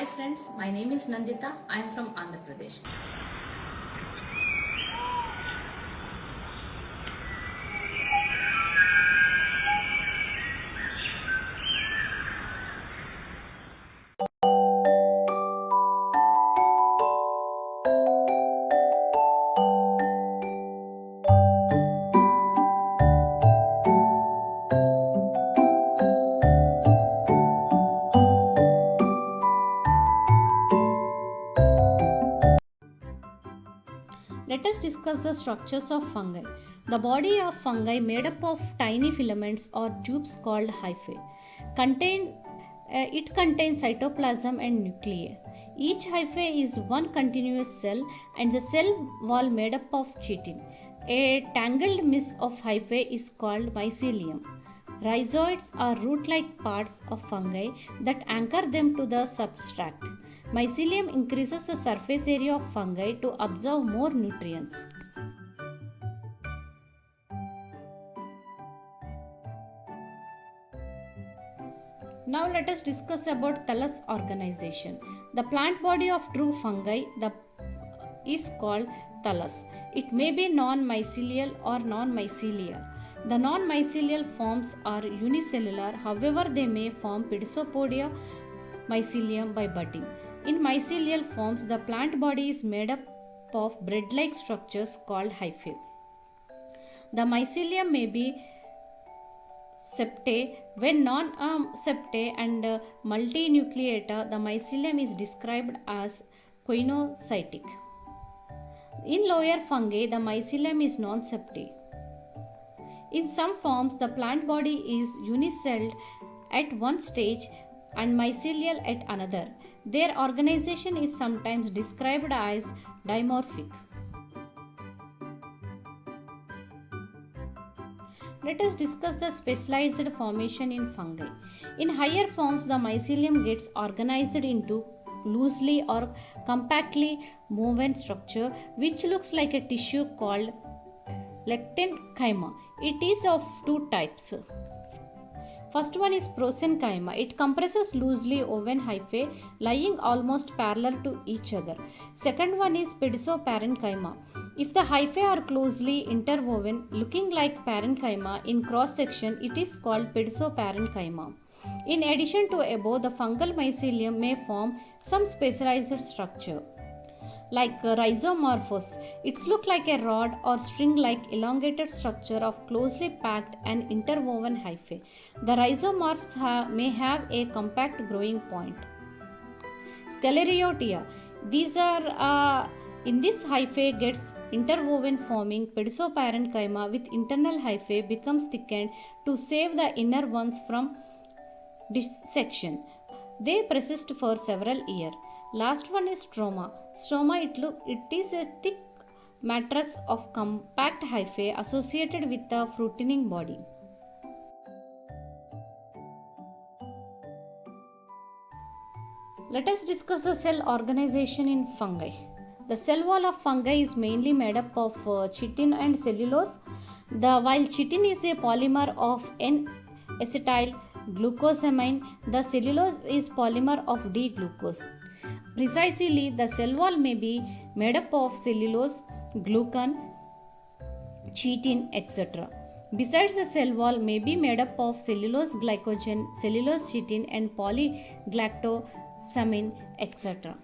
Hi friends, my name is Nandita. I am from Andhra Pradesh. Let us discuss the structures of fungi. The body of fungi made up of tiny filaments or tubes called hyphae. It contains cytoplasm and nuclei. Each hyphae is one continuous cell and the cell wall made up of chitin. A tangled mass of hyphae is called mycelium. Rhizoids are root-like parts of fungi that anchor them to the substrate. Mycelium increases the surface area of fungi to absorb more nutrients. Now let us discuss about thallus organization. The plant body of true fungi is called thallus. It may be non-mycelial or non-mycelial. The non-mycelial forms are unicellular, however they may form Pidisopodia mycelium by budding. In mycelial forms, the plant body is made up of bread-like structures called hyphae. The mycelium may be septate. When non-septate and multinucleata, the mycelium is described as coinocytic. In lower fungi, the mycelium is non-septate. In some forms, the plant body is unicelled at one stage and mycelial at another. Their organization is sometimes described as dimorphic. Let us discuss the specialized formation in fungi. In higher forms, the mycelium gets organized into loosely or compactly woven structure which looks like a tissue called lectenchima. It is of two types. First one is prosenchima. It compresses loosely woven hyphae lying almost parallel to each other. Second one is pedisoparenchyma. If the hyphae are closely interwoven, looking like parenchyma in cross section, it is called pedisoparenchyma. In addition to above, the fungal mycelium may form some specialized structure like rhizomorphos. It's look like a rod or string-like elongated structure of closely packed and interwoven hyphae. The rhizomorphs may have a compact growing point. Sclerotia. These are in this hyphae gets interwoven forming pedisoparenchyma with internal hyphae becomes thickened to save the inner ones from dissection. They persist for several years. Last one is stroma. Stroma it is a thick mattress of compact hyphae associated with the fruiting body. Let us discuss the cell organization in fungi. The cell wall of fungi is mainly made up of chitin and cellulose. While chitin is a polymer of N-acetyl glucosamine, the cellulose is polymer of D-glucose. Precisely, the cell wall may be made up of cellulose, glucan, chitin, etc. Besides, the cell wall may be made up of cellulose glycogen, cellulose chitin, and polygalactosamine, etc.